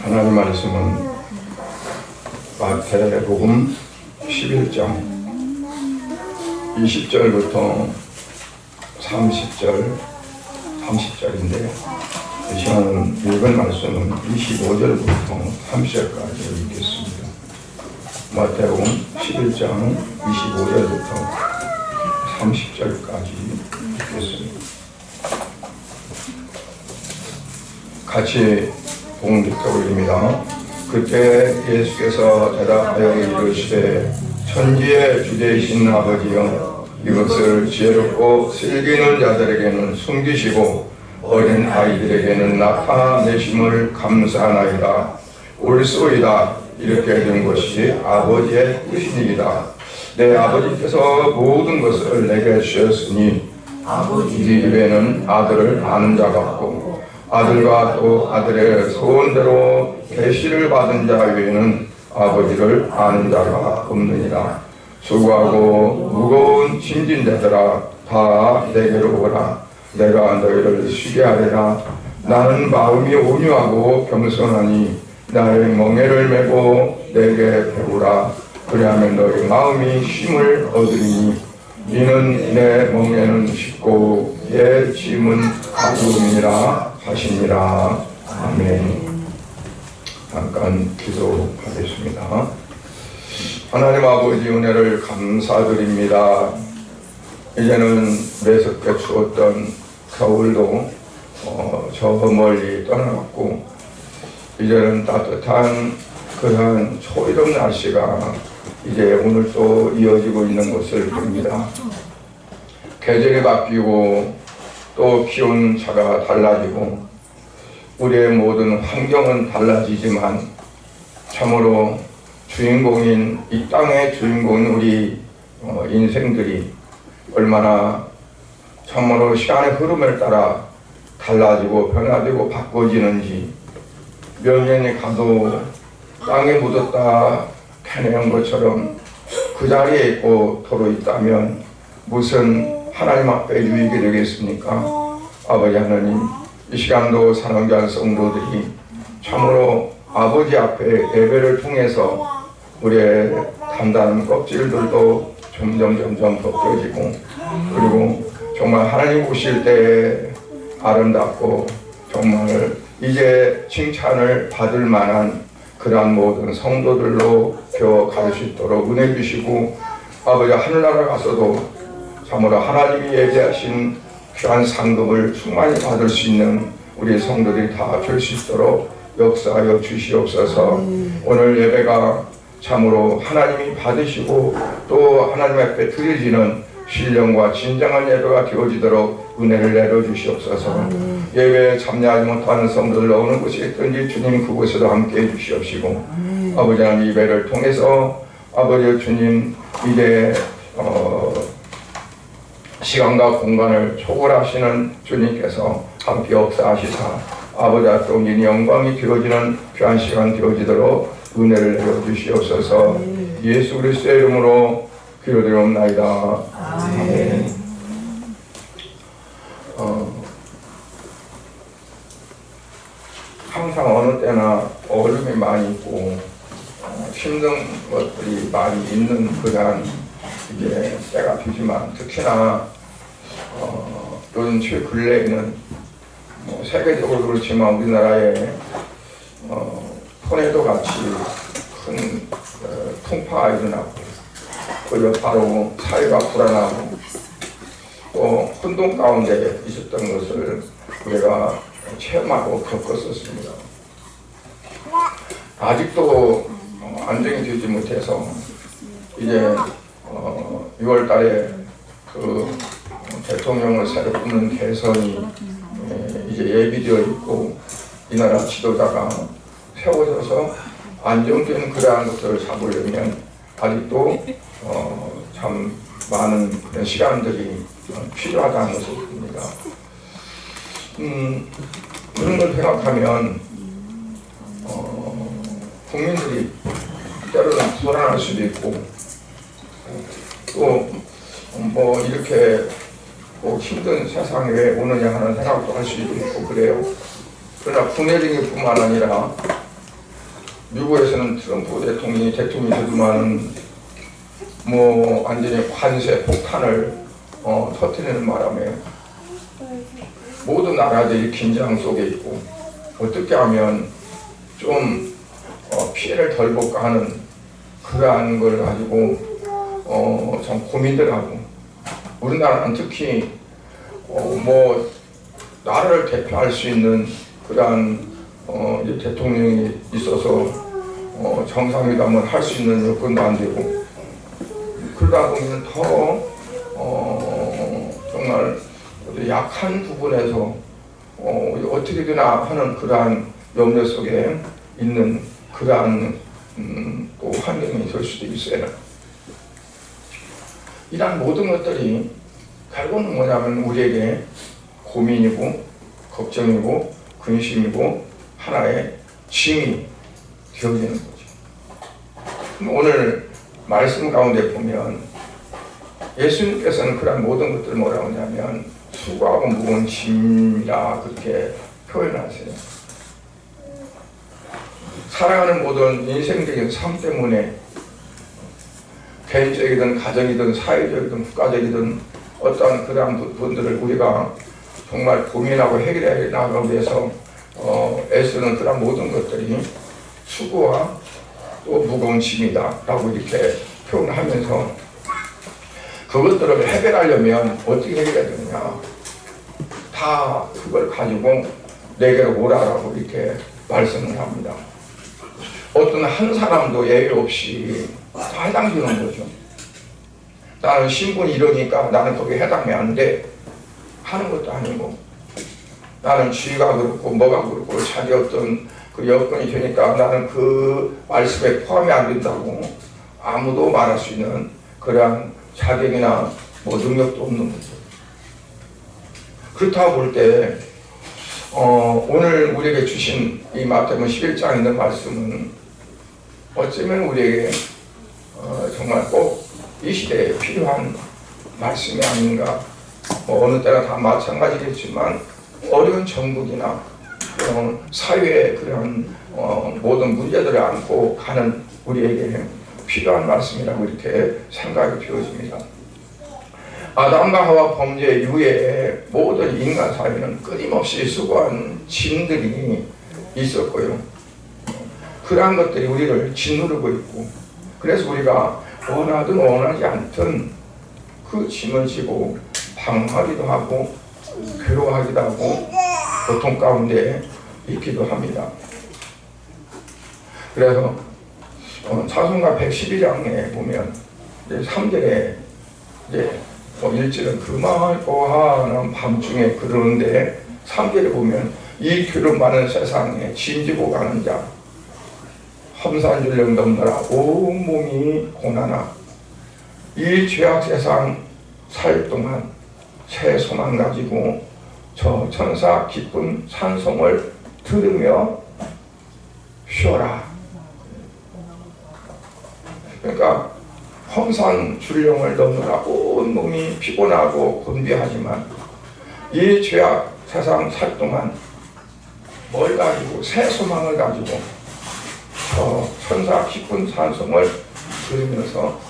하나님 말씀은 마태복음 11장 20절부터 30절인데 이 시간은 읽은 말씀은 25절부터 30절까지 읽겠습니다. 마태복음 11장 25절부터 30절까지 읽겠습니다. 같이 봉독해 올립니다. 그때 예수께서 대답하여 이르시되 천지의 주되이신 아버지여, 이것을 지혜롭고 슬기는 자들에게는 숨기시고 어린 아이들에게는 나타내심을 감사하나이다. 옳소이다. 이렇게 된 것이 아버지의 뜻이니이다. 내 아버지께서 모든 것을 내게 주셨으니 아버지 이외에는 아들을 아는 자가 없고 아들과 또 아들의 소원대로 계시를 받은 자 외에는 아버지를 아는 자가 없느니라. 수고하고 무거운 짐진 자들아, 다 내게로 오라. 내가 너희를 쉬게 하리라. 나는 마음이 온유하고 겸손하니 나의 멍에를 메고 내게 배우라. 그리하면 너희 마음이 쉼을 얻으리니 이는 내 멍에는 쉽고 내 짐은 가벼움이라 하시니라. 아멘. 잠깐 기도하겠습니다. 하나님 아버지 은혜를 감사드립니다. 이제는 매섭게 추웠던 겨울도 저 멀리 떠나갔고 이제는 따뜻한 그러한 초이름 날씨가 이제 오늘 또 이어지고 있는 것을 봅니다. 계절이 바뀌고 또 기온차가 달라지고 우리의 모든 환경은 달라지지만 참으로 주인공인 이 땅의 주인공인 우리 인생들이 얼마나 참으로 시간의 흐름을 따라 달라지고 변화되고 바꿔지는지, 몇 년이 가도 땅에 묻었다 캐내온 것처럼 그 자리에 있고 도로 있다면 무슨 하나님 앞에 유익이 되겠습니까? 아버지 하나님, 이 시간도 사랑교회 성도들이 참으로 아버지 앞에 예배를 통해서 우리의 단단한 껍질들도 점점 벗겨지고, 그리고 정말 하나님 오실 때 아름답고 정말 이제 칭찬을 받을 만한 그러한 모든 성도들로 되어갈 수 있도록 은혜 주시고, 아버지 하늘나라 가서도 참으로 하나님이 예비하신 귀한 상급을 충만히 받을 수 있는 우리 성도들이 다 될 수 있도록 역사하여 주시옵소서. 오늘 예배가 참으로 하나님이 받으시고 또 하나님 앞에 드려지는 신령과 진정한 예배가 되어지도록 은혜를 내려주시옵소서. 예배에 참여하지 못하는 성도들 어느 곳에 있든지 주님 그곳에도 함께해 주시옵시고, 아버지 하나님 예배를 통해서 아버지 주님 이제 시간과 공간을 초월하시는 주님께서 함께 역사하시사 아버지 앞에 옮긴 영광이 되어지는 귀한 시간 되어지도록 은혜를 내려주시옵소서. 예수 그리스도의 이름으로 기도드리옵나이다. 아멘. 항상 어느 때나 어려움이 많이 있고 힘든 것들이 많이 있는 그러한 이제 때가 되지만, 특히나 요즘 근래에는 세계적으로 그렇지만 우리나라에 토네도 같이 큰 풍파가 일어나고, 그리고 바로 사회가 불안하고 또 혼돈 가운데 있었던 것을 우리가 체험하고 겪었었습니다. 아직도 안정이 되지 못해서 이제 6월 달에 그 대통령을 새로 뽑는 대선이 이제 예비되어 있고, 이 나라 지도자가 세워져서 안정된 그러한 것들을 잡으려면 아직도 참 많은 그런 시간들이 필요하다는 것을 봅니다. 그런 걸 생각하면 국민들이 때로는 불안할 수도 있고, 또 뭐 이렇게 꼭 힘든 세상에 왜 오느냐 하는 생각도 할 수도 있고 그래요. 그러나 국내적인 뿐만 아니라 미국에서는 트럼프 대통령이 되지만은 뭐 완전히 관세 폭탄을 터뜨리는 바람에 모든 나라들이 긴장 속에 있고 어떻게 하면 좀 피해를 덜 볼까 하는 그러한 걸 가지고 참 고민들 하고, 우리나라는 특히 뭐 나라를 대표할 수 있는 그러한 이제 대통령이 있어서 정상회담을 할 수 있는 여건도 안 되고, 그러다 보면 더 정말 약한 부분에서 어떻게 되나 하는 그러한 염려 속에 있는 그러한 또 환경이 있을 수도 있어요. 이런 모든 것들이 결국은 뭐냐면 우리에게 고민이고 걱정이고 근심이고 하나의 짐이 되어지는 거죠. 오늘 말씀 가운데 보면 예수님께서는 그런 모든 것들을 뭐라고 하냐면 수고하고 무거운 짐이라 그렇게 표현하세요. 살아가는 모든 인생적인 삶 때문에 개인적이든 가정이든 사회적이든 국가적이든 어떠한 그러한 부분들을 우리가 정말 고민하고 해결해 나가기 위해서 애쓰는 그런 모든 것들이 수고와 또 무거운 짐이다 라고 이렇게 표현하면서, 그것들을 해결하려면 어떻게 해결해야 되느냐, 다 그걸 가지고 내게로 오라라고 이렇게 말씀을 합니다. 어떤 한 사람도 예외 없이 다 해당되는 거죠. 나는 신분이 이러니까 나는 거기에 해당이 안 돼 하는 것도 아니고, 나는 주의가 그렇고 뭐가 그렇고 자기 어떤 그 여건이 되니까 나는 그 말씀에 포함이 안 된다고 아무도 말할 수 있는 그러한 자격이나 뭐 능력도 없는 거죠. 그렇다고 볼 때 오늘 우리에게 주신 이 마태복음 11장에 있는 말씀은 어쩌면 우리에게 정말 꼭 이 시대에 필요한 말씀이 아닌가. 뭐 어느 때나 다 마찬가지겠지만 어려운 정국이나 사회의 그런 모든 문제들을 안고 가는 우리에게 필요한 말씀이라고 이렇게 생각이 되어집니다. 아담과 하와 범죄 이후에 모든 인간 사회는 끊임없이 수고한 짐들이 있었고요. 그러한 것들이 우리를 짓누르고 있고, 그래서 우리가 원하든 원하지 않든 그 짐을 지고 방황하기도 하고 괴로워하기도 하고 고통 가운데 있기도 합니다. 그래서 찬송가 112장에 보면 3절에 이제 1절은 금하고 하는 밤중에 그러는데 3절에 보면 이 괴로움 많은 세상에 짐지고 가는 자 험산줄령 넘느라 온몸이 고난아, 이 죄악 세상 살 동안 새 소망 가지고 저 천사 기쁜 찬송을 들으며 쉬어라. 그러니까 험산줄령을 넘느라 온몸이 피곤하고 곤비하지만 이 죄악 세상 살 동안 뭘 가지고 새 소망을 가지고 천사 기쁜 찬송을 들으면서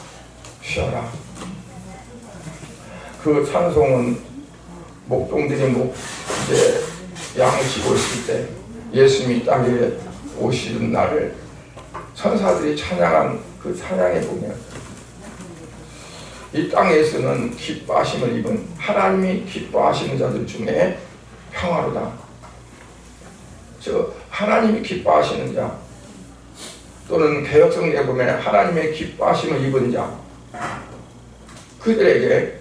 쉬어라. 그 찬송은 목동들이 이제 양을 치고 있을 때 예수님이 땅에 오시는 날을 천사들이 찬양한 그 찬양에 보면 이 땅에서는 기뻐하심을 입은 하나님이 기뻐하시는 자들 중에 평화로다. 하나님이 기뻐하시는 자, 또는 개혁성경에 보면 하나님의 기뻐하심을 입은 자, 그들에게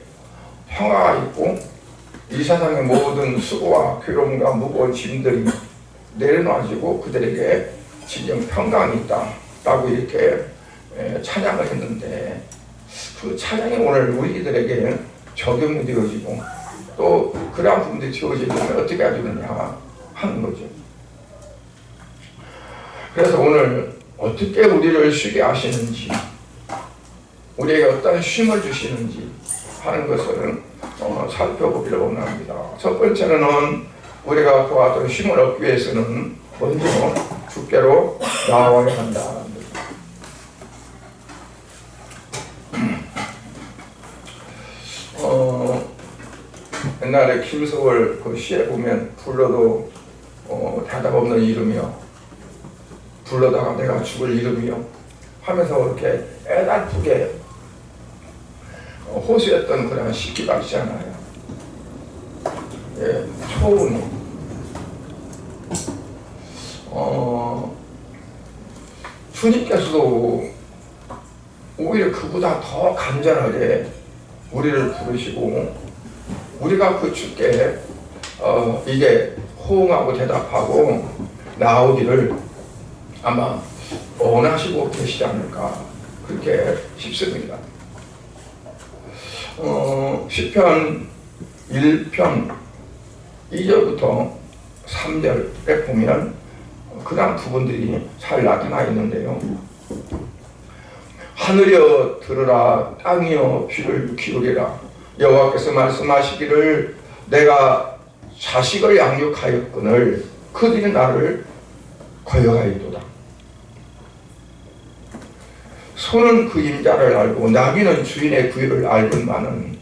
평화가 있고 이 세상의 모든 수고와 괴로움과 무거운 짐들이 내려놔지고 그들에게 진정 평강이 있다 라고 이렇게 찬양을 했는데, 그 찬양이 오늘 우리들에게 적용이 되어지고 또 그러한 부분들이 지어지려면 어떻게 해주느냐 하는 거죠. 그래서 오늘 어떻게 우리를 쉬게 하시는지, 우리에게 어떤 쉼을 주시는지 하는 것을 살펴보기를 원합니다. 첫 번째는 우리가 그와 같은 쉼을 얻기 위해서는 먼저 주께로 나와야 한다. 옛날에 김석월 그 시에 보면 불러도 대답 없는 이름이요, 불러다가 내가 죽을 이름이요 하면서 이렇게 애달프게 호소했던 그런 시기가 있잖아요. 예, 초운이 주님께서도 오히려 그보다 더 간절하게 우리를 부르시고 우리가 그 주께 이게 호응하고 대답하고 나오기를 아마 원하시고 계시지 않을까 그렇게 싶습니다. 시편 1편 2절부터 3절에 보면 그런 부분들이 잘 나타나 있는데요. 하늘이여 들으라, 땅이여 귀를 기울이라. 여호와께서 말씀하시기를 내가 자식을 양육하였거늘 그들이 나를 거역하였도다. 소는 그 임자를 알고 나귀는 주인의 구유를 알건만은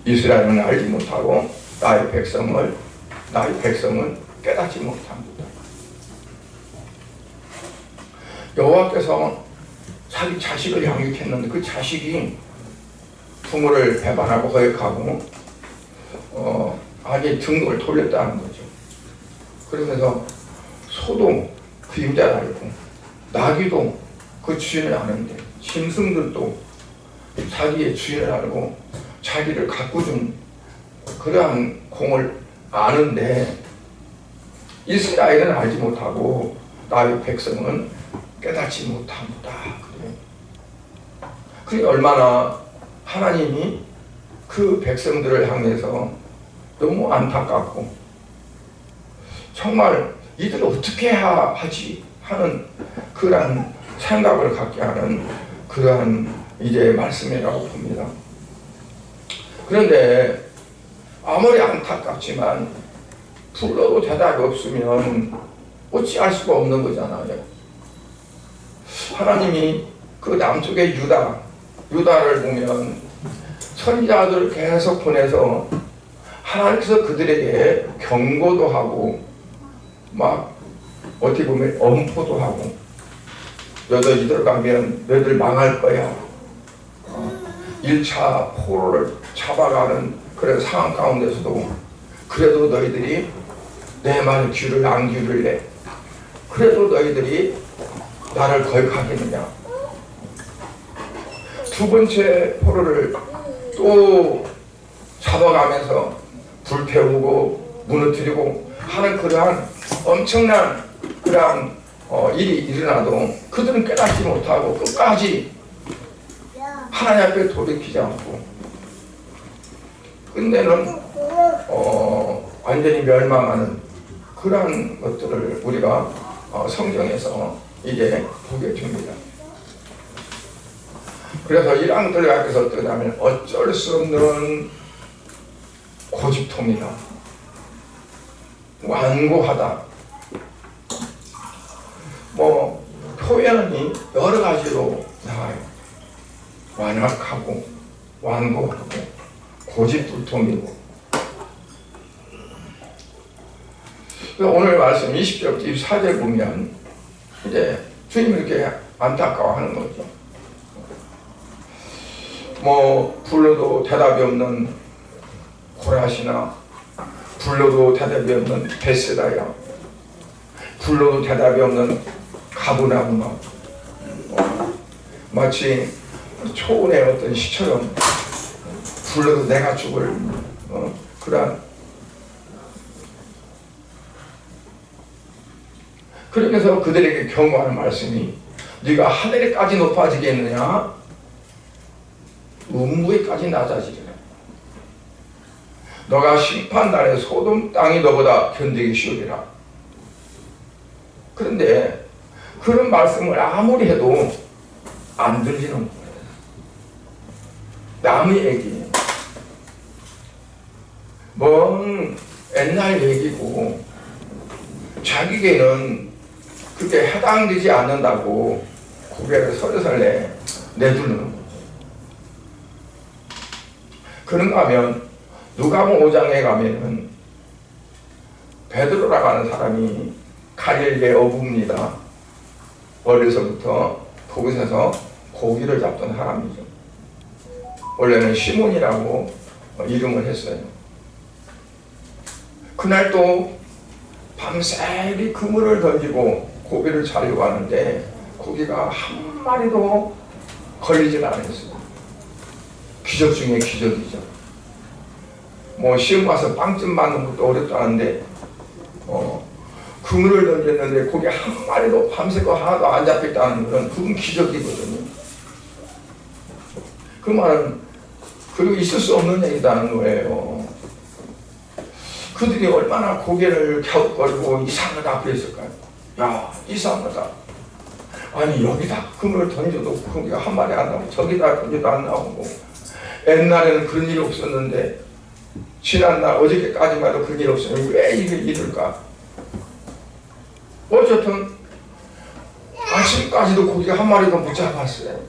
이스라엘은 알지 못하고 나의 백성은 깨닫지 못합니다. 여호와께서 자기 자식을 양육했는데 그 자식이 부모를 배반하고 거역하고 아예 등록을 돌렸다는 거죠. 그러면서 소도 그 임자를 알고 나귀도 그 주인을 아는데 짐승들도 자기의 주인을 알고 자기를 가꾸준 그러한 공을 아는데 이스라엘은 알지 못하고 나의 백성은 깨닫지 못합니다. 그게 얼마나 하나님이 그 백성들을 향해서 너무 안타깝고 정말 이들을 어떻게 하지 하는 그러한 생각을 갖게 하는 그러한 이제 말씀이라고 봅니다. 그런데 아무리 안타깝지만 불러도 대답이 없으면 어찌할 수가 없는 거잖아요. 하나님이 그 남쪽의 유다를 보면 선지자들을 계속 보내서 하나님께서 그들에게 경고도 하고 막 어떻게 보면 엄포도 하고 너희들 이대로 가면 너희들 망할 거야. 1차 포로를 잡아가는 그런 상황 가운데서도 그래도 너희들이 내 말에 귀를 안 기울일래? 그래도 너희들이 나를 거역하겠느냐? 두 번째 포로를 또 잡아가면서 불태우고 무너뜨리고 하는 그러한 엄청난 그러한 일이 일어나도 그들은 깨닫지 못하고 끝까지 하나님 앞에 돌이키지 않고 끝내는 완전히 멸망하는 그러한 것들을 우리가 성경에서 이제 보게 됩니다. 그래서 이러한 것들 앞에서 어떻게 하면 어쩔 수 없는 고집통이다, 완고하다, 표현이 여러 가지로 나와요. 완악하고 완고하고 고집불통이고. 오늘 말씀 20절 24절 보면 이제 주님이 이렇게 안타까워하는 거죠. 불러도 대답이 없는 고라시나 불러도 대답이 없는 베세다야, 불러도 대답이 없는 가브나움마, 마치 초원의 어떤 시처럼 불러도 내가 죽을 그러한. 그러면서 그들에게 경고하는 말씀이 네가 하늘에까지 높아지겠느냐? 음부에까지 낮아지리라. 너가 심판날에 소돔 땅이 너보다 견디기 쉬우리라. 그런데 그런 말씀을 아무리 해도 안 들리는 거예요. 남의 얘기, 먼 옛날 얘기고 자기에게는 그게 해당되지 않는다고 고개를 설레설레 내두르는 거죠. 그런가 하면 누가복음 5장에 가면은 베드로라고 하는 사람이 갈릴리 어부입니다. 어려서부터 그곳에서 고기를 잡던 사람이죠. 원래는 시몬이라고 이름을 했어요. 그날 또 밤새리 그물을 던지고 고기를 잡으려고 하는데 고기가 한 마리도 걸리질 않았어요. 기적 중에 기적이죠. 뭐 시험 가서 빵집 만드는 것도 어렵다는데 그물을 던졌는데 고기 한 마리도 밤새고 하나도 안 잡혔다는 것은 그건 기적이거든요. 그 말은 그리고 있을 수 없는 얘기다는 거예요. 그들이 얼마나 고개를 갸웃거리고 이상하다 그랬을까요? 야, 이상하다. 아니 여기다 그물을 던져도 고기가 한 마리 안 나오고 저기다 던져도 안 나오고 옛날에는 그런 일이 없었는데 지난날 어저께까지만 해도 그런 일이 없었는데 왜 이게 이럴까? 어쨌든 아침까지도 고기가 한 마리도 못 잡았어요.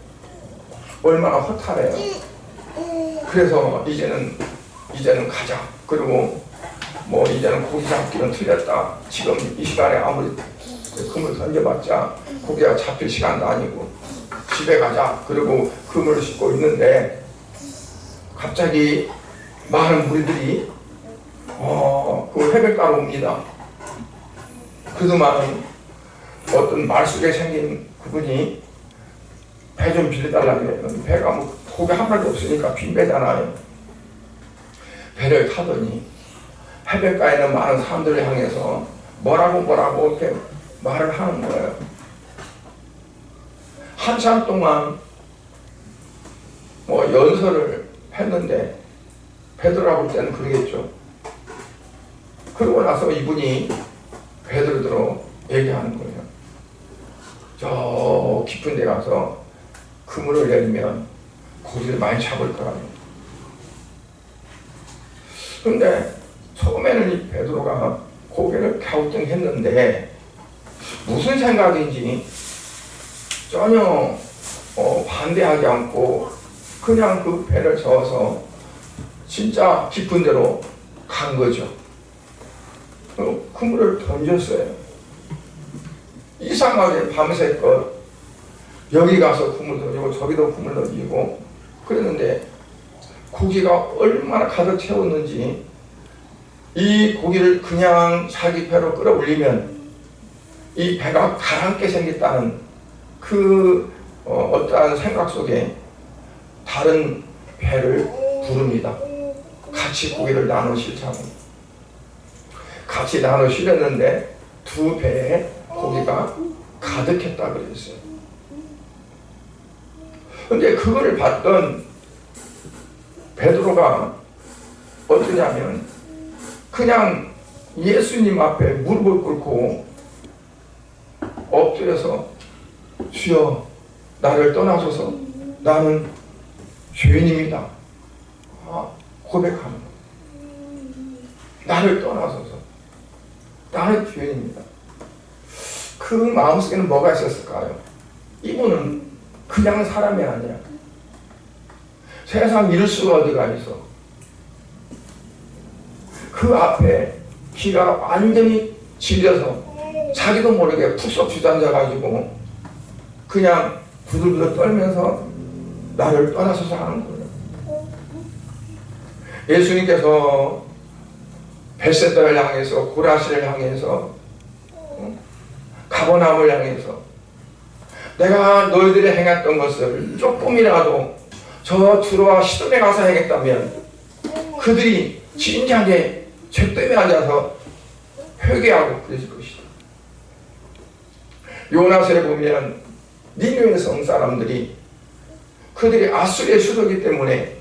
얼마나 허탈해요. 그래서 이제는 가자. 그리고 뭐 이제는 고기 잡기는 틀렸다. 지금 이 시간에 아무리 그물 던져봤자 고기가 잡힐 시간도 아니고 집에 가자. 그리고 그물을 싣고 있는데 갑자기 많은 무리들이 그 해변가로 옵니다. 그동안 어떤 말속에 생긴 그분이 배 좀 빌려달라고 그랬더니 배가 뭐 고기 한 마리도 없으니까 빈 배잖아요. 배를 타더니 해변가에 있는 많은 사람들을 향해서 뭐라고 이렇게 말을 하는 거예요. 한참 동안 뭐 연설을 했는데 베드로라고 할 때는 그러겠죠. 그러고 나서 이분이 베드로들로 얘기하는 거예요. 저 깊은 데 가서 그물을 내리면 고기를 많이 잡을 거라고. 그런데 처음에는 이 베드로가 고개를 갸우뚱했는데 무슨 생각인지 전혀 반대하지 않고 그냥 그 배를 저어서 진짜 깊은 데로 간 거죠. 그물을 던졌어요. 이상하게 밤새껏 여기 가서 그물 던지고 저기도 그물 던지고 그랬는데 고기가 얼마나 가득 채웠는지 이 고기를 그냥 자기 배로 끌어올리면 이 배가 가라앉게 생겼다는 그 어떠한 생각 속에 다른 배를 부릅니다. 같이 고기를 나눠 실자고. 같이 나눠 실었는데 두 배에 고기가 가득했다 그랬어요. 근데 그거를 봤던 베드로가 어떠냐면 그냥 예수님 앞에 무릎을 꿇고 엎드려서 주여 나를 떠나소서 나는 죄인입니다. 고백하는 거예요. 나를 떠나소서 나는 죄인입니다. 그 마음속에는 뭐가 있었을까요? 이분은 그냥 사람이 아니야. 세상 이럴 수가 어디가 있어. 그 앞에 기가 완전히 질려서 자기도 모르게 푹 주저앉아가지고 그냥 부들부들 떨면서 나를 떠나서서 하는 거예요. 예수님께서 벳세다를 향해서 고라시를 향해서 가버나움을 향해서 내가 너희들이 행했던 것을 조금이라도 저 두로와 시돈에 가서 행했다면 그들이 진작에 죄 때문에 앉아서 회개하고 그랬을 것이다. 요나서에 보면 니느웨 성 사람들이 그들이 아수리의 수도이기 때문에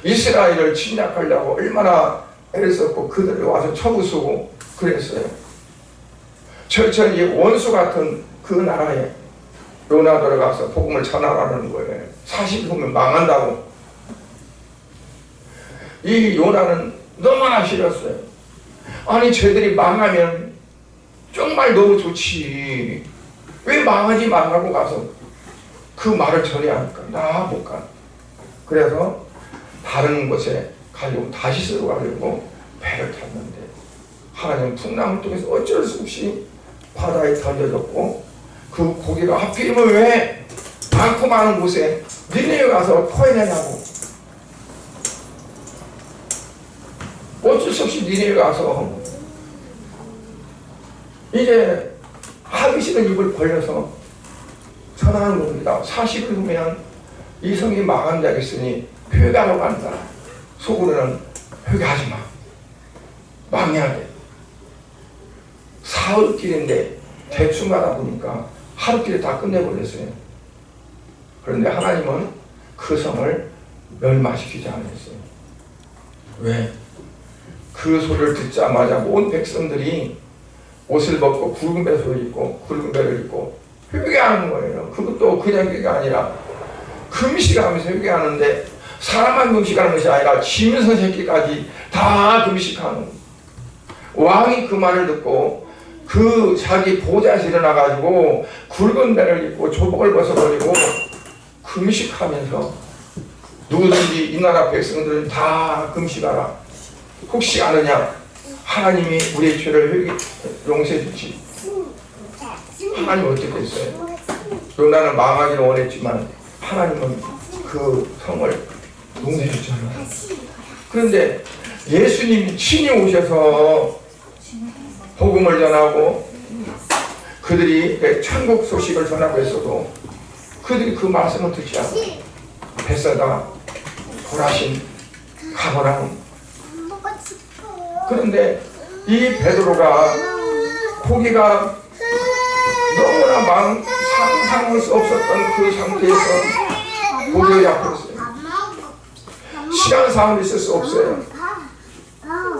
이스라엘을 침략하려고 얼마나 애를 썼고 그들을 와서 쳐부수고 그랬어요. 철저히 원수 같은 그 나라에 요나 들어가서 복음을 전하라는 거예요. 40일이면 망한다고. 이 요나는 너무나 싫었어요. 아니 쟤들이 망하면 정말 말 너무 좋지. 왜 망하지 말라고 가서 그 말을 전해야 할까? 나 못 가. 그래서 다른 곳에 가려고 다시스로 가려고 배를 탔는데 하나님은 풍랑을 통해서 어쩔 수 없이 바다에 던져졌고 그 고기가 하필이면 왜 많고 많은 곳에 니네에 가서 토해내냐고. 어쩔 수 없이 니네에 가서 이제 하기 싫은 입을 벌려서 전하는 겁니다. 40일 후면 이 성이 망한다 했으니 회개하러 간다. 속으로는 회개하지 마. 망해야 돼. 사흘길인데 대충 가다 보니까 하루길에 다 끝내버렸어요. 그런데 하나님은 그 성을 멸망시키지 않았어요. 왜? 그 소리를 듣자마자 온 백성들이 옷을 벗고 굵은 배를 입고 굵은 배를 입고 회개하는 거예요. 그것도 그냥 회개가 아니라 금식하면서 회개하는데 사람만 금식하는 것이 아니라 짐승 새끼까지 다 금식하는 거예요. 왕이 그 말을 듣고 그 자기 보좌에서 일어나가지고 굵은 배를 입고 조복을 벗어버리고 금식하면서 누구든지 이 나라 백성들은 다 금식하라. 혹시 아느냐? 하나님이 우리의 죄를 용서해 주지. 하나님 어떻게 했어요? 요나는 망하기를 원했지만 하나님은 그 성을 용서해 주잖아요. 그런데 예수님이 친히 오셔서 복음을 전하고 그들이 천국 소식을 전하고 있어도 그들이 그 말씀을 듣지 않고 베세다, 고라신, 가버나움. 그런데 이 베드로가 고기가 너무나 상상할 수 없었던 그 상태에서 고기를 잡혔어요. 시간상으로 있을 수 없어요.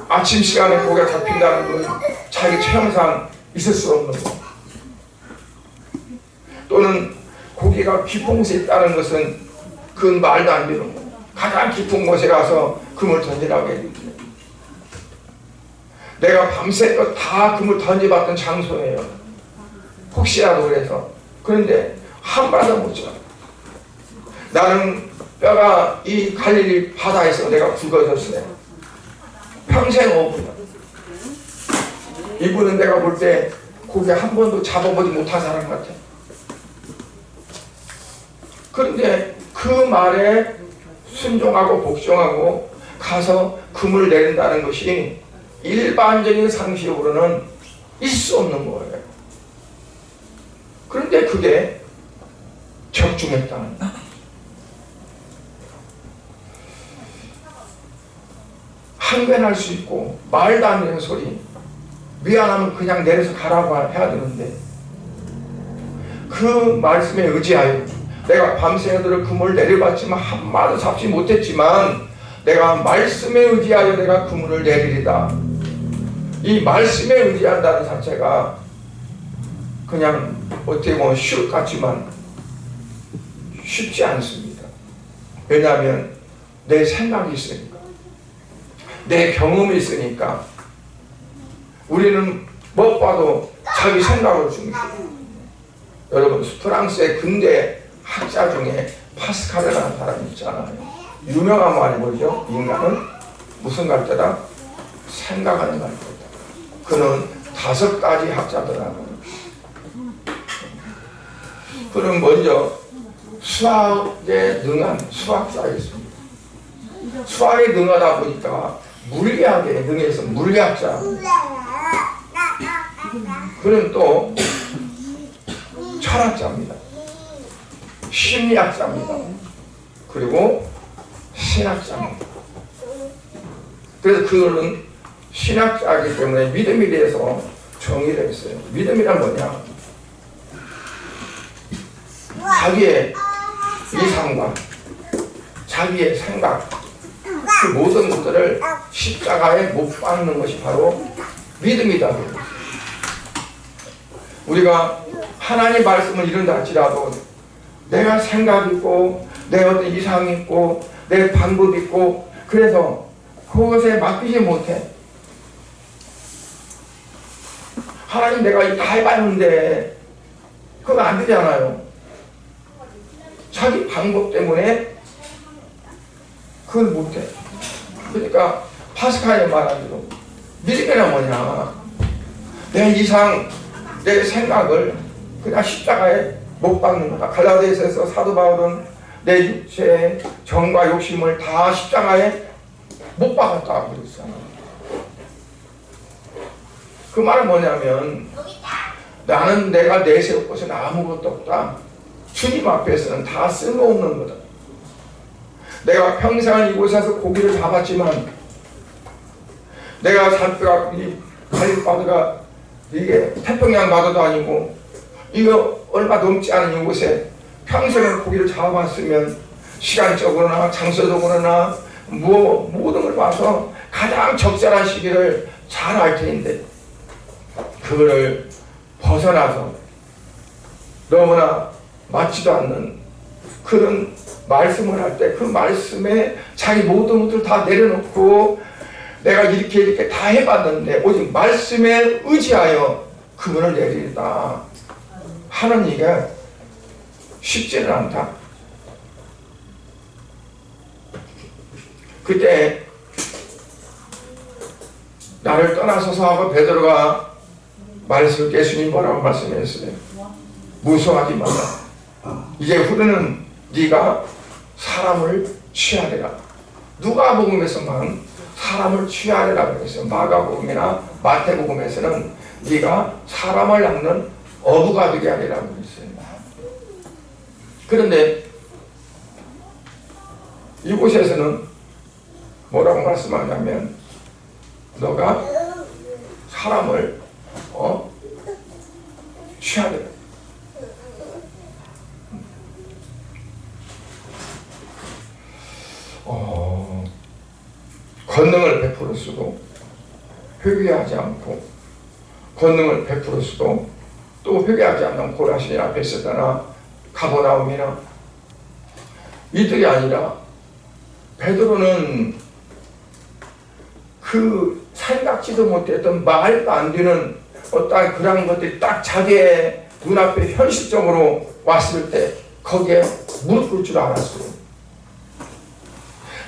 아침 시간에 고기가 잡힌다는 건 자기 체험상 있을 수 없는 거. 또는 고기가 깊은 곳에 있다는 것은 그건 말도 안 되는 거. 가장 깊은 곳에 가서 금을 던지라고 해요. 내가 밤새껏 다 금을 던져봤던 장소예요. 혹시라도 그래서. 그런데 한 바도 못 잡아. 나는 뼈가 이 갈릴리 바다에서 내가 굵어졌어요. 평생 없구나. 이분은 내가 볼 때 고기 한 번도 잡아보지 못한 사람 같아. 그런데 그 말에 순종하고 복종하고 가서 금을 내린다는 것이 일반적인 상식으로는 있을 수 없는 거예요. 그런데 그게 적중했다는 거예요. 항변할 수 있고 말도 안 되는 소리, 미안하면 그냥 내려서 가라고 해야 되는데 그 말씀에 의지하여 내가 밤새도록 그물을 내려봤지만 한 마도 잡지 못했지만 내가 말씀에 의지하여 내가 그물을 내리리다. 이 말씀에 의지한다는 자체가 그냥 어떻게 보면 쉬울 것 같지만 쉽지 않습니다. 왜냐하면 내 생각이 있으니까, 내 경험이 있으니까. 우리는 못 봐도 자기 생각을 줍니다. 여러분, 프랑스의 근대 학자 중에 파스칼이라는 사람이 있잖아요. 유명한 말이 뭐죠? 인간은 무슨 갈대다? 생각하는 갈대다. 그는 5가지 학자더라고요. 그는 먼저 수학에 능한 수학자였습니다. 수학에 능하다 보니까 물리학에 능해서 물리학자. 그는 또 철학자입니다. 심리학자입니다. 그리고 신학자입니다. 그래서 그들은 신학자이기 때문에 믿음에 대해서 정의를 했어요. 믿음이란 뭐냐? 자기의 이상과 자기의 생각, 그 모든 것들을 십자가에 못 박는 것이 바로 믿음이다. 우리가 하나님 말씀을 이룬다 할지라도 내가 생각 있고 내 어떤 이상이 있고 내 방법이 있고 그래서 그것에 맡기지 못해. 하나님 내가 다 해봤는데 그건 안 되잖아요. 자기 방법 때문에 그걸 못해. 그러니까 파스칼이 말한 대로 믿음이란 뭐냐, 내 이상 내 생각을 그냥 십자가에 못 박는 거다. 갈라디아서에서 사도 바울은 내 육체의 정과 욕심을 다 십자가에 못 박았다고 그랬어요. 그 말은 뭐냐면 나는 내가 내세울 것은 아무것도 없다. 주님 앞에서는 다 쓸모없는 거다. 내가 평생 이곳에서 고기를 잡았지만 내가 산뼈가 이 갈릴바다가 이게 태평양 바다도 아니고 이거 얼마 넘지 않은 이곳에 평생을 고기를 잡아봤으면 시간적으로나 장소적으로나 모든 걸 봐서 가장 적절한 시기를 잘 알 텐데 그거를 벗어나서 너무나 맞지도 않는 그런 말씀을 할 때 그 말씀에 자기 모든 것들을 다 내려놓고 내가 이렇게 다 해봤는데 오직 말씀에 의지하여 그분을 내리다 하는 이게 쉽지는 않다. 그때 나를 떠나서서 하고 베드로가 말씀 예수님 뭐라고 말씀했어요? 무서워하지 마라. 이제 후로는 네가 사람을 취하리라. 누가복음에서만 사람을 취하리라 그랬어요. 마가복음이나 마태복음에서는 네가 사람을 낚는 어부가 되게 하리라 그랬어요. 그런데 이곳에서는 뭐라고 말씀하냐면 너가 사람을 취하리라. 권능을 베풀을 수도 회개하지 않고 권능을 베풀을 수도 또 회개하지 않는 고라신이나 베세다나 가버나움이나 이들이 아니라 베드로는 그 생각지도 못했던 말도 안 되는 어떤 그런 것들이 딱 자기의 눈앞에 현실적으로 왔을 때 거기에 무릎 꿇을 줄 알았어요.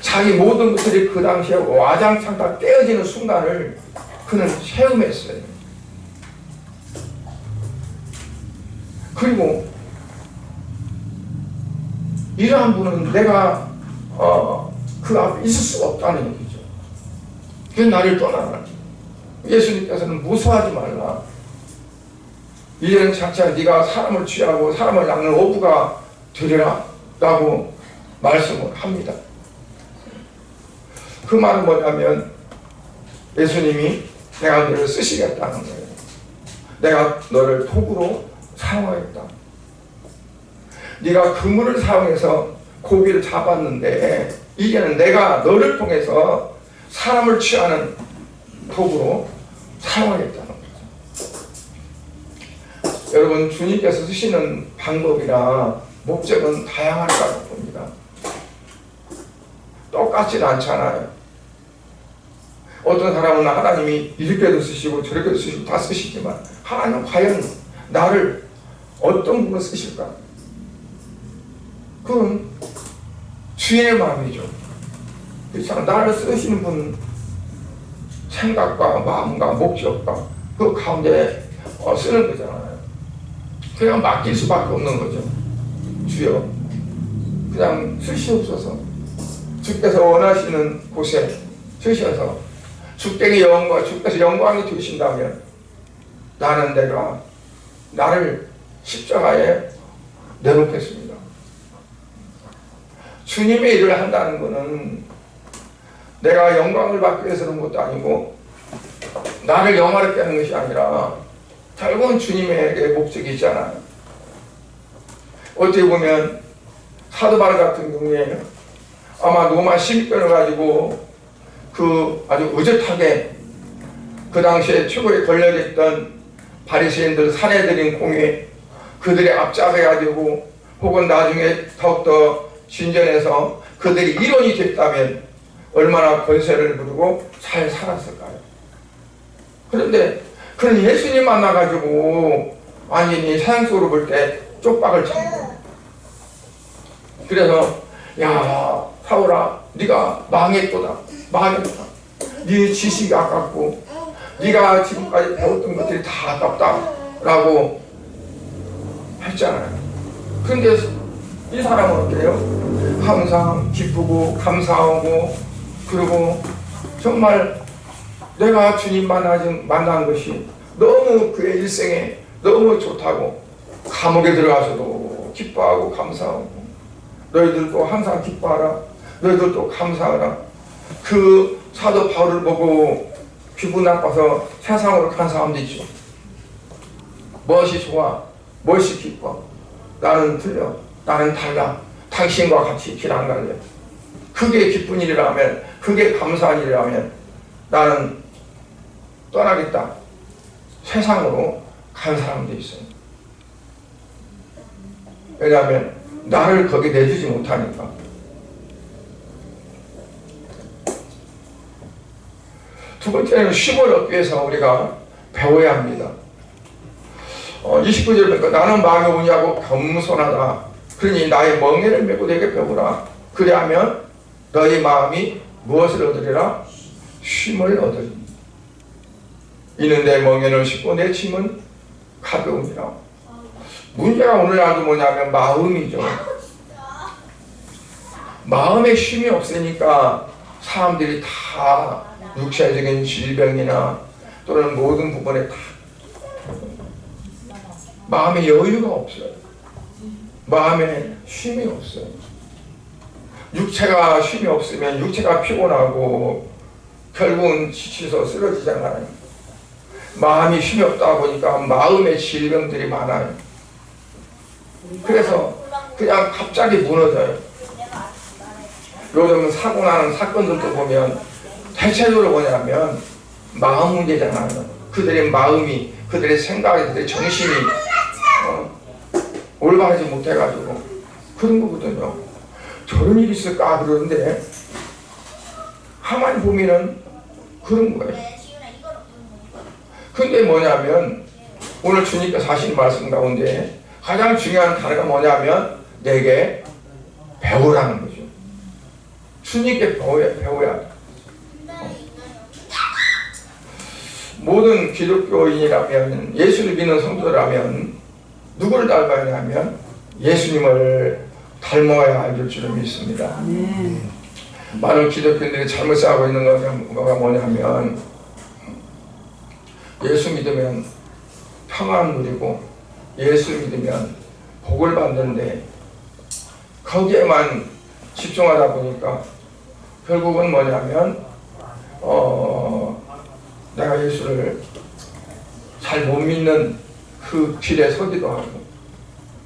자기 모든 것들이 그 당시에 와장창 다 깨어지는 순간을 그는 체험했어요. 그리고 이러한 분은 내가 그 앞에 있을 수가 없다는 얘기죠. 그래서 나를 떠나라. 예수님께서는 무서워하지 말라. 이제는 차차 네가 사람을 취하고 사람을 낚는 어부가 되리라 라고 말씀을 합니다. 그 말은 뭐냐면 예수님이 내가 너를 쓰시겠다는 거예요. 내가 너를 도구로 사용하겠다. 네가 그물을 사용해서 고기를 잡았는데 이제는 내가 너를 통해서 사람을 취하는 도구로 사용하겠다는 거죠. 여러분, 주님께서 쓰시는 방법이나 목적은 다양할 거라고 봅니다. 똑같지는 않잖아요. 어떤 사람은 하나님이 이렇게도 쓰시고 저렇게도 쓰시고 다 쓰시지만 하나님은 과연 나를 어떤 분으로 쓰실까? 그건 주인의 마음이죠. 그렇잖아. 나를 쓰시는 분 생각과 마음과 목적과 그 가운데 쓰는 거잖아요. 그냥 맡길 수밖에 없는 거죠. 주여 그냥 쓰시옵소서. 주께서 원하시는 곳에 쓰셔서 주께의 영광, 주께서 영광이 되신다면 나를 십자가에 내놓겠습니다. 주님의 일을 한다는 것은 내가 영광을 받기 위해서 그런 것도 아니고 나를 영화롭게 하는 것이 아니라 결국은 주님에게 목적이 있잖아요. 어떻게 보면 사도 바울 같은 경우에 아마 로마 시민권을 가지고 그 아주 의젓하게 그 당시에 최고의 권력했던 바리새인들 사내들인 공회 그들의 앞잡에 가지고 혹은 나중에 더욱더 진전해서 그들이 일원이 됐다면 얼마나 권세를 부리고 잘 살았을까요? 그런데 그런 예수님 만나가지고 완전히 세상 속으로 볼 때 쪽박을 쳤고, 그래서 야 사울아 네가 망했구나, 망했다. 네 지식이 아깝고 네가 지금까지 배웠던 것들이 다 아깝다라고 했잖아요. 그런데 이 사람은 어때요? 항상 기쁘고 감사하고, 그리고 정말 내가 주님 만난 것이 너무 그의 일생에 너무 좋다고 감옥에 들어가서도 기뻐하고 감사하고, 너희들도 항상 기뻐하라, 너희들도 감사하라. 그 사도 바울을 보고 기분 나빠서 세상으로 간 사람도 있죠. 무엇이 좋아, 무엇이 기뻐, 나는 틀려, 나는 달라, 당신과 같이 길 안 갈래. 그게 기쁜 일이라면, 그게 감사한 일이라면 나는 떠나겠다. 세상으로 간 사람도 있어요. 왜냐하면 나를 거기 내주지 못하니까. 두 번째는 쉼을 얻기 위해서 우리가 배워야 합니다. 29절 보니까 나는 마음이 온유하고 겸손하다. 그러니 나의 멍에를 메고 내게 배우라. 그리하면 너희 마음이 무엇을 얻으리라? 쉼을 얻으리니. 이는 내 멍에는 쉽고 내 짐은 가벼우니라. 문제가 오늘날도 뭐냐면 마음이죠. 마음에 쉼이 없으니까 사람들이 다 육체적인 질병이나 또는 모든 부분에 다 마음에 여유가 없어요. 마음에 쉼이 없어요. 육체가 쉼이 없으면 육체가 피곤하고 결국은 지쳐서 쓰러지잖아요. 마음이 쉼이 없다 보니까 마음의 질병들이 많아요. 그래서 그냥 갑자기 무너져요. 요즘 사고 나는 사건들도 보면 대체적으로 뭐냐면 마음 문제잖아요. 그들의 마음이, 그들의 생각이, 그들의 정신이 올바르지 못해가지고 그런 거거든요. 저런 일이 있을까 그러는데 가만히 보면은 그런 거예요. 근데 뭐냐면 오늘 주님께서 하신 말씀 가운데 가장 중요한 단어가 뭐냐면 내게 배우라는 거죠. 주님께 배워야 돼. 모든 기독교인이라면, 예수를 믿는 성도라면 누구를 닮아야 하냐면 예수님을 닮아야 할 줄을 믿습니다. 많은 기독교인들이 잘못 생각하고 있는 거가 뭐냐면 예수 믿으면 평안 누리고 예수 믿으면 복을 받는데 거기에만 집중하다 보니까 결국은 뭐냐면 내가 예수를 잘 못 믿는 그 길에 서기도 하고,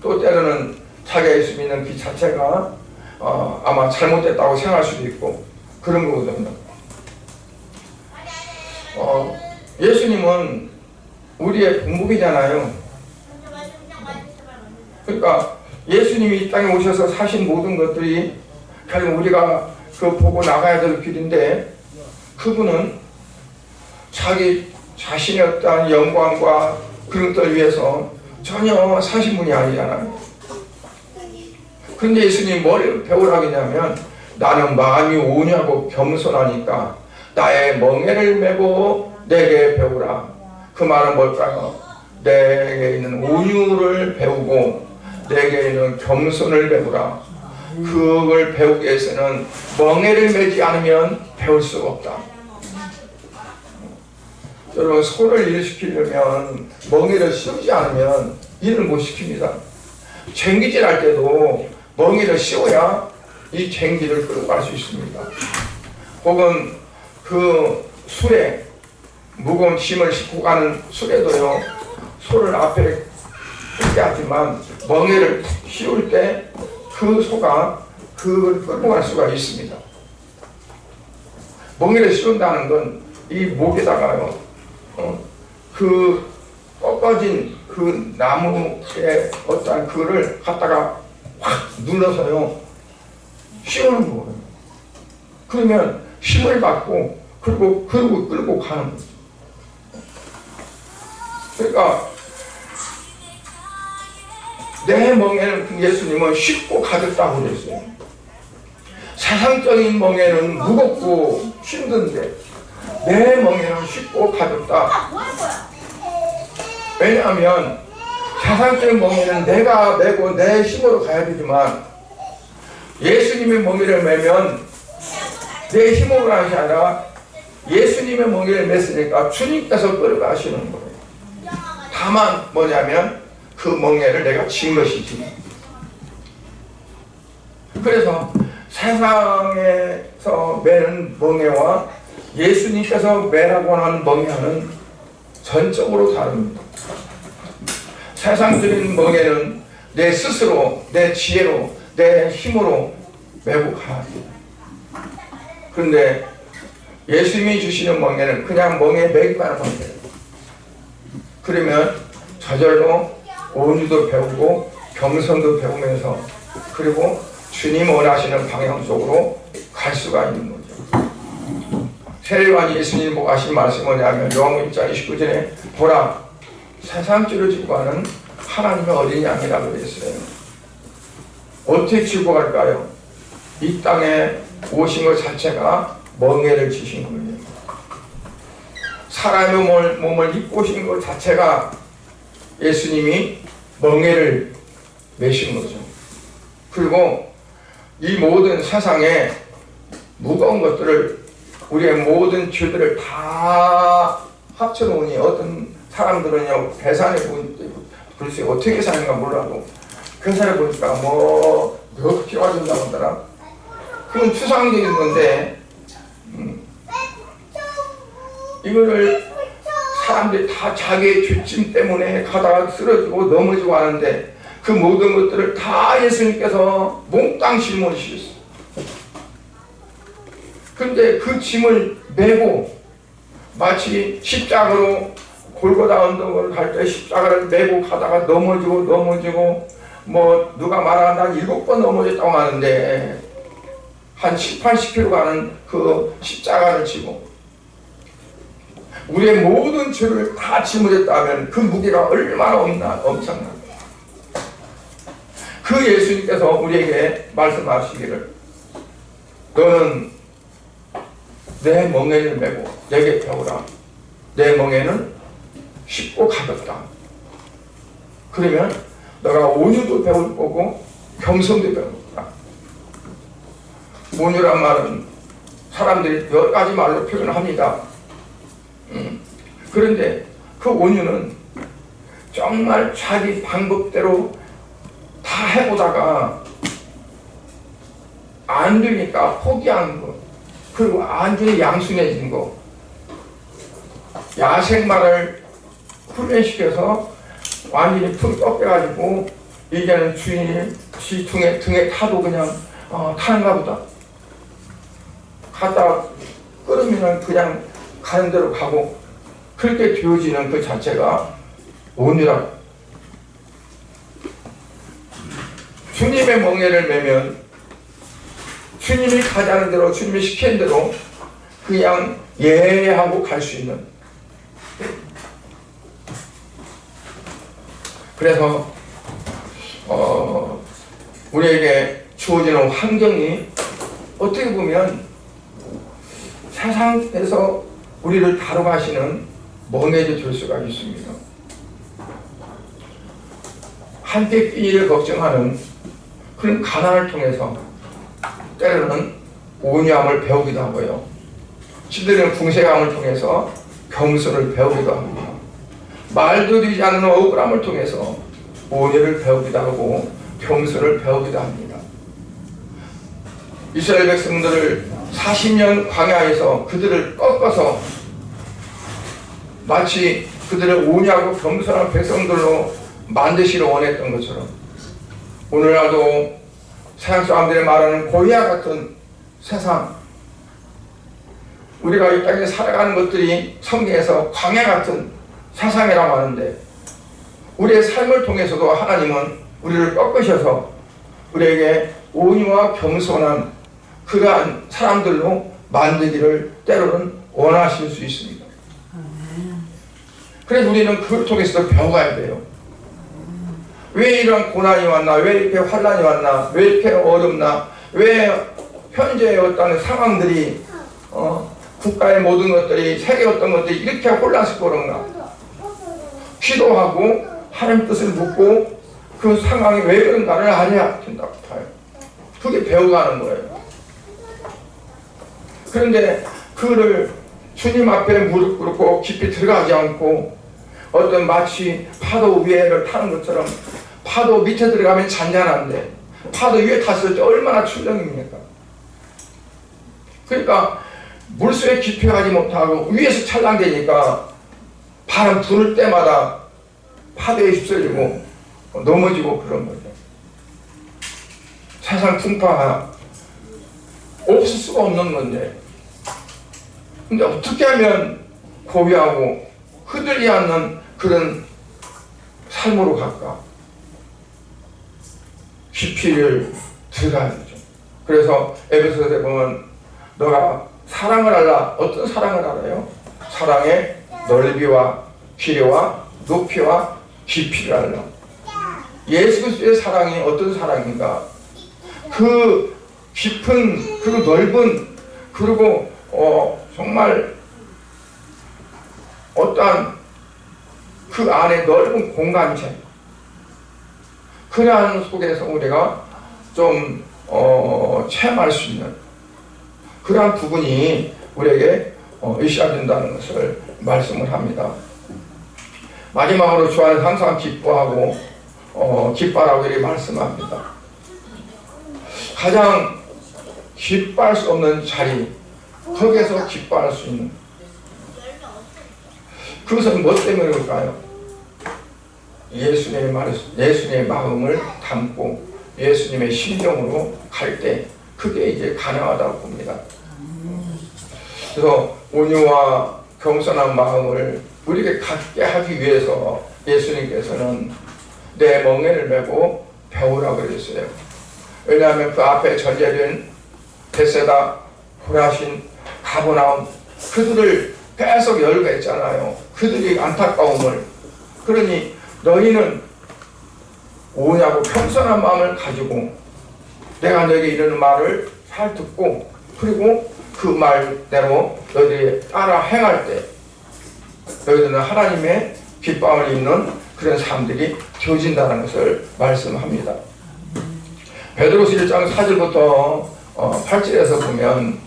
또 때로는 자기가 예수 믿는 길 자체가 아마 잘못됐다고 생각할 수도 있고 그런 거거든요. 예수님은 우리의 본국이잖아요. 그러니까 예수님이 이 땅에 오셔서 사신 모든 것들이 결국 우리가 그 보고 나가야 될 길인데, 그분은 자기 자신의 어떤 영광과 그런 것을 위해서 전혀 사신 분이 아니잖아요. 그런데 예수님이 뭘 배우라고 했냐면 나는 마음이 온유하고 겸손하니까 나의 멍에를 메고 내게 배우라. 그 말은 뭘까요? 내게 있는 온유를 배우고 내게 있는 겸손을 배우라. 그걸 배우기 위해서는 멍에를 메지 않으면 배울 수가 없다. 여러분, 소를 일시키려면 멍에를 씌우지 않으면 일을 못 시킵니다. 쟁기질 할 때도 멍에를 씌워야 이 쟁기를 끌고 갈 수 있습니다. 혹은 그 술에 무거운 짐을 싣고 가는 술에도요, 소를 앞에 끌게 하지만 멍에를 씌울 때 그 소가 그걸 끌고 갈 수가 있습니다. 멍에를 씌운다는 건 이 목에다가요, 그 꺾어진 그 나무의 어떠한 그를 갖다가 확 눌러서요 씌우는 거예요. 그러면 힘을 받고 그리고 끌고 가는 거죠. 그러니까 내 멍에는 예수님은 쉽고 가볍다고 그랬어요. 세상적인 멍에는 무겁고 힘든데 내 멍에는 쉽고 가볍다. 왜냐하면 세상적인 멍에는 내가 메고 내 힘으로 가야 되지만 예수님의 멍에를 메면 내 힘으로 가는 게 아니라 예수님의 멍에를 맸으니까 주님께서 끌어가시는 거예요. 다만 뭐냐면 그 멍에를 내가 진 것이지. 그래서 세상에서 매는 멍에와 예수님께서 매라고 하는 멍에는 전적으로 다릅니다. 세상적인 멍에는 내 스스로, 내 지혜로, 내 힘으로 메고 가야 돼요. 그런데 예수님이 주시는 멍에는 그냥 멍에 매기만 하면 돼요. 그러면 저절로 온유도 배우고 겸손도 배우면서 그리고 주님 원하시는 방향 속으로 갈 수가 있는 거죠. 세례요한이 예수님 보고 하신 말씀이 뭐냐면 요한복음 1장 29절에 보라 세상줄을 지고 가는 하나님의 어린 양이라고 그랬어요. 어떻게 지고 갈까요? 이 땅에 오신 것 자체가 멍에를 지신 거예요. 사람의 몸을 입고 오신 것 자체가 예수님이 멍에를 메신 거죠. 그리고 이 모든 세상에 무거운 것들을 우리의 모든 죄들을 다 합쳐놓으니 어떤 사람들은요 계산해 보니까 글쎄 어떻게 사는가 몰라도 계산해 보니까 뭐 몇 킬로가 된다고 하더라. 그건 추상적인 건데 이거를 사람들이 다 자기의 죄짐 때문에 가다가 쓰러지고 넘어지고 하는데 그 모든 것들을 다 예수님께서 몽땅 짊어지셨어요. 근데 그 짐을 메고 마치 십자가로 골고다 언덕을 갈 때 십자가를 메고 가다가 넘어지고 뭐 누가 말하나 7번 넘어졌다고 하는데 한 80km 가는 그 십자가를 지고 우리의 모든 죄를 다 짊어졌다면 그 무게가 얼마나 엄청나. 그 예수님께서 우리에게 말씀하시기를 너는 내 멍에를 메고 내게 배우라. 내 멍에는 쉽고 가볍다. 그러면 너가 온유도 배울 거고 겸손도 배울 거다. 온유란 말은 사람들이 여러 가지 말로 표현합니다. 그런데 그 온유는 정말 자기 방법대로 다 해보다가 안 되니까 포기하는 거, 그리고 완전히 양순해진 거, 야생마를 훈련시켜서 완전히 퉁 꺾여가지고 이제는 주인이 지 등에 타도 그냥 타는가 보다. 갔다가 끌으면 그냥 가는 대로 가고 그렇게 되어지는 그 자체가 온유라고. 주님의 멍에를 메면 주님이 가자는 대로 주님이 시키는 대로 그냥 예하고 갈 수 있는. 그래서 우리에게 주어지는 환경이 어떻게 보면 세상에서 우리를 다뤄가시는 멍에도 될 수가 있습니다. 한때 끼니를 걱정하는 그런 가난을 통해서 때로는 온유함을 배우기도 하고요. 시들은 궁색함을 통해서 겸손을 배우기도 합니다. 말도 되지 않는 억울함을 통해서 온유를 배우기도 하고 겸손을 배우기도 합니다. 이스라엘 백성들을 40년 광야에서 그들을 꺾어서 마치 그들을 온유하고 겸손한 백성들로 만드시려 원했던 것처럼 오늘날도 서양 사람들이 말하는 고리와 같은 세상, 우리가 이 땅에 살아가는 것들이 성경에서 광야 같은 세상이라고 하는데 우리의 삶을 통해서도 하나님은 우리를 꺾으셔서 우리에게 온유와 겸손한 그러한 사람들로 만들기를 때로는 원하실 수 있습니다. 그래서 우리는 그걸 통해서 배워가야 돼요. 왜 이런 고난이 왔나? 왜 이렇게 환난이 왔나? 왜 이렇게 어렵나? 왜 현재의 어떤 상황들이 국가의 모든 것들이 세계 어떤 것들이 이렇게 혼란스러운가? 기도하고 하나님 뜻을 묻고 그 상황이 왜 그런가를 알아야 된다고 봐요. 그게 배워가는 거예요. 그런데 그거를 주님 앞에 무릎 꿇고 깊이 들어가지 않고 어떤 마치 파도 위에를 타는 것처럼 파도 밑에 들어가면 잔잔한데 파도 위에 탔을 때 얼마나 출렁입니까? 그러니까 물속에 깊이 가지 못하고 위에서 찰랑대니까 바람 부를 때마다 파도에 휩쓸리고 넘어지고 그런 거죠. 세상 풍파가 없을 수가 없는 건데, 근데 어떻게 하면 고비하고 흔들리지 않는 그런 삶으로 갈까? 깊이를 들어가야 되죠. 그래서 에베소서에 보면 너가 사랑을 알라. 어떤 사랑을 알아요? 사랑의 넓이와 길이와 높이와 깊이를 알라. 예수 그리스도의 사랑이 어떤 사랑인가? 그 깊은, 그 넓은, 그리고 정말 어떠한 그 안에 넓은 공간체, 그러한 속에서 우리가 좀 체험할 수 있는 그러한 부분이 우리에게 있어야 된다는 것을 말씀을 합니다. 마지막으로 주안은 항상 기뻐하고 기뻐하라고 이렇게 말씀합니다. 가장 기뻐할 수 없는 자리, 거기에서 기뻐할 수 있는, 그것은 무엇 때문일까요? 예수님의 마음을 담고 예수님의 심정으로 갈 때 그게 이제 가능하다고 봅니다. 그래서 온유와 겸손한 마음을 우리에게 갖게 하기 위해서 예수님께서는 내 멍에를 메고 배우라고 그랬어요. 왜냐하면 그 앞에 전제된 베세다, 호라신, 가버나움, 그들을 계속 열거했잖아요. 그들이 안타까움을. 그러니 너희는 오냐고 겸손한 마음을 가지고 내가 너에게 이르는 말을 잘 듣고, 그리고 그 말대로 너희들이 따라 행할 때 너희들은 하나님의 기쁨을 입는 그런 삶들이 되어진다는 것을 말씀합니다. 베드로서 1장 4절부터 8절에서 보면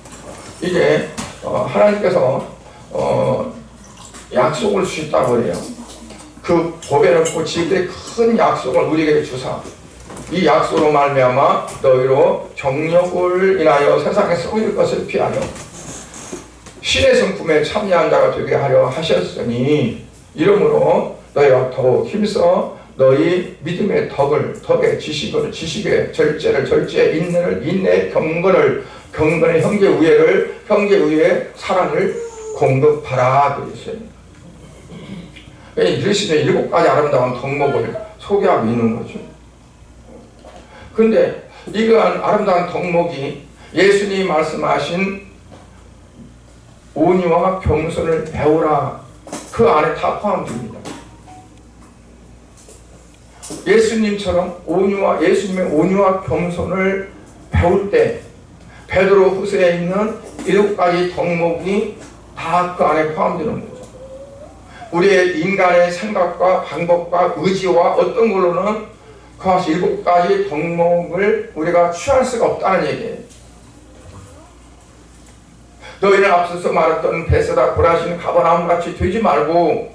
이제 하나님께서 약속을 주셨다고 그래요. 그 보배 높고 지극히 큰 약속을 우리에게 주사, 이 약속으로 말미암아 너희로 정욕을 인하여 세상에 썩을 것을 피하여 신의 성품에 참여한 자가 되게 하려 하셨으니, 이러므로 너희가 더욱 힘써 너희 믿음의 덕의 지식의 절제의 인내의 경건의 형제 우애의 사랑을 공급하라 그랬어요. 그리스도의 7가지 아름다운 덕목을 소개하고 있는 거죠. 그런데 이러한 아름다운 덕목이 예수님이 말씀하신 온유와 겸손을 배우라, 그 안에 다 포함됩니다. 예수님처럼 예수님의 온유와 겸손을 배울 때 베드로 후서에 있는 7가지 덕목이 다 그 안에 포함되는 거죠. 우리의 인간의 생각과 방법과 의지와 어떤 걸로는 그 7가지 덕목을 우리가 취할 수가 없다는 얘기예요. 너희는 앞서서 말했던 베세다, 고라신, 가버나움 같이 되지 말고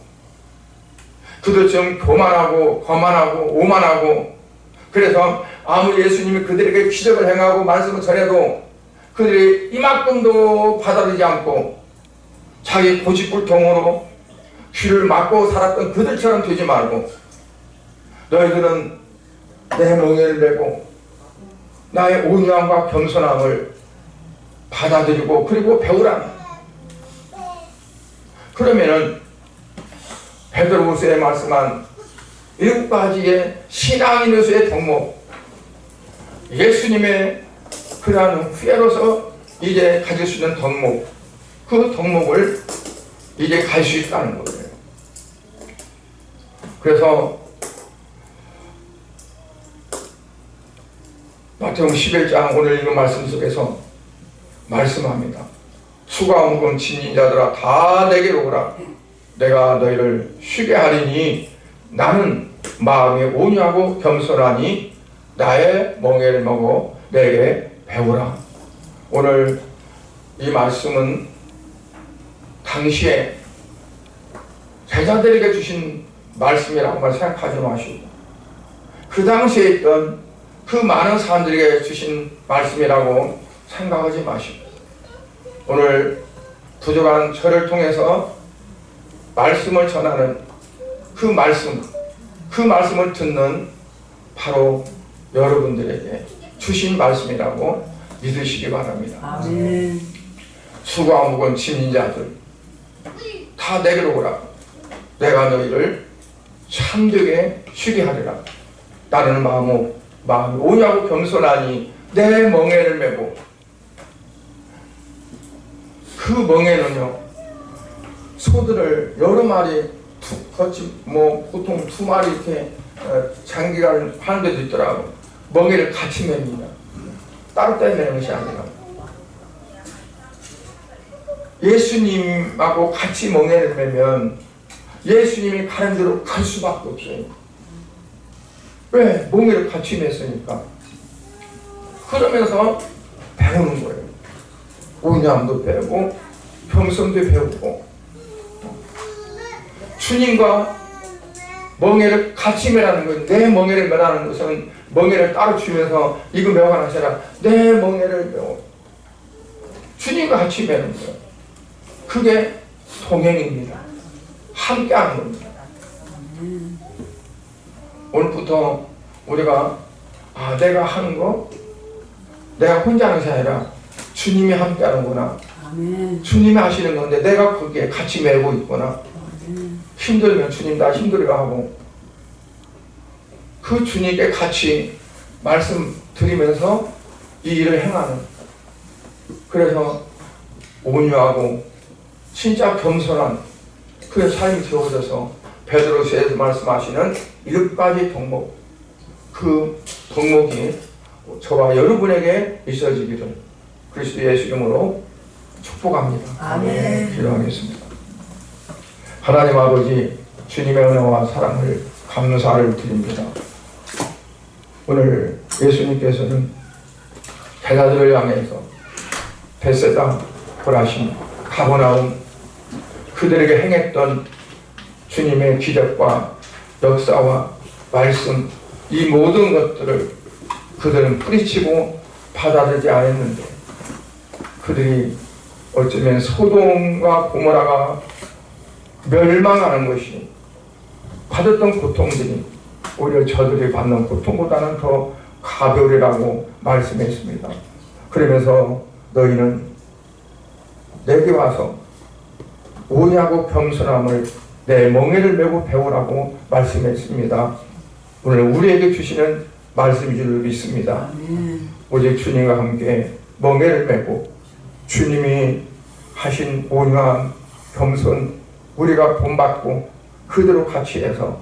그들처럼 교만하고 거만하고 오만하고, 그래서 아무리 예수님이 그들에게 기적을 행하고 말씀을 전해도 그들이 이만큼도 받아들이지 않고 자기 고집불통으로 귀를 막고 살았던 그들처럼 되지 말고 너희들은 내 멍에를 메고 나의 온유함과 겸손함을 받아들이고 그리고 배우라. 그러면은 베드로후서에 말씀한 7가지의 신앙인으로서의 덕목, 예수님의 그러한 후예로서 이제 가질 수 있는 덕목, 그 덕목을 이제 갈 수 있다는 거예요. 그래서 마태복음 11장 오늘 읽은 말씀 속에서 말씀합니다. 수고하고 무거운 짐진 자들아 다 내게로 오라. 내가 너희를 쉬게 하리니 나는 마음이 온유하고 겸손하니 나의 멍에를 먹어 내게 배우라. 오늘 이 말씀은 당시에 제자들에게 주신 말씀이라고만 생각하지 마시고 그 당시에 있던 그 많은 사람들에게 주신 말씀이라고 생각하지 마시고 오늘 부족한 저를 통해서 말씀을 전하는 그 말씀을 듣는 바로 여러분들에게 주신 말씀이라고 믿으시기 바랍니다. 아멘. 수고하고 무거운 짐진 자들 다 내게로 오라. 내가 너희를 참되게 쉬게 하리라. 나는 마음이 온유하고 겸손하니 내 멍에를 메고 그 멍에는요 소들을 여러 마리 보통 두 마리 이렇게 장기간 하는 데도 있더라고. 멍에를 같이 맵니다. 따로 떼내는 것이 아니라 예수님하고 같이 멍에를 매면 예수님이 가는 대로 갈 수밖에 없어요. 왜? 멍에를 같이 맸으니까. 그러면서 배우는 거예요. 온유함도 배우고 겸손도 배우고 주님과 멍에를 같이 매라는 거예요. 내 멍에를 매라는 것은 멍에를 따로 주면서 이거 매워가 하시라. 내 멍에를 매워. 주님과 같이 매는 거예요. 그게 동행입니다. 함께 하는 겁니다. 오늘부터 우리가 내가 하는 거 내가 혼자 하는 것이 아니라 주님이 함께 하는구나. 주님이 하시는 건데 내가 거기에 같이 매고 있구나. 힘들면 주님 나 힘들어 하고 그 주님께 같이 말씀 드리면서 이 일을 행하는, 그래서 온유하고 진짜 겸손한 그 삶이 되어져서 베드로서에서 말씀하시는 7가지 덕목, 그 덕목이 저와 여러분에게 있어지기를 그리스도 예수 이름으로 축복합니다. 아멘. 기도하겠습니다. 하나님 아버지, 주님의 은혜와 사랑을 감사를 드립니다. 오늘 예수님께서는 제자들을 향해서 베세다, 고라신, 가버나움 그들에게 행했던 주님의 기적과 역사와 말씀, 이 모든 것들을 그들은 뿌리치고 받아들이지 않았는데 그들이 어쩌면 소돔과 고모라가 멸망하는 것이 받았던 고통들이 오히려 저들이 받는 고통보다는 더 가벼우리라고 말씀했습니다. 그러면서 너희는 내게 와서 온유하고 겸손함을 내 멍에를 메고 배우라고 말씀했습니다. 오늘 우리에게 주시는 말씀인 줄 믿습니다. 오직 주님과 함께 멍에를 메고 주님이 하신 온유함, 겸손 우리가 본받고 그대로 같이 해서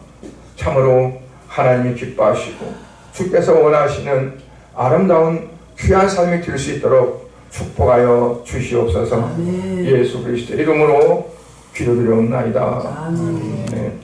참으로 하나님이 기뻐하시고 주께서 원하시는 아름다운 귀한 삶이 될 수 있도록 축복하여 주시옵소서. 예수 그리스도 이름으로 기도드려옵나이다. 아멘.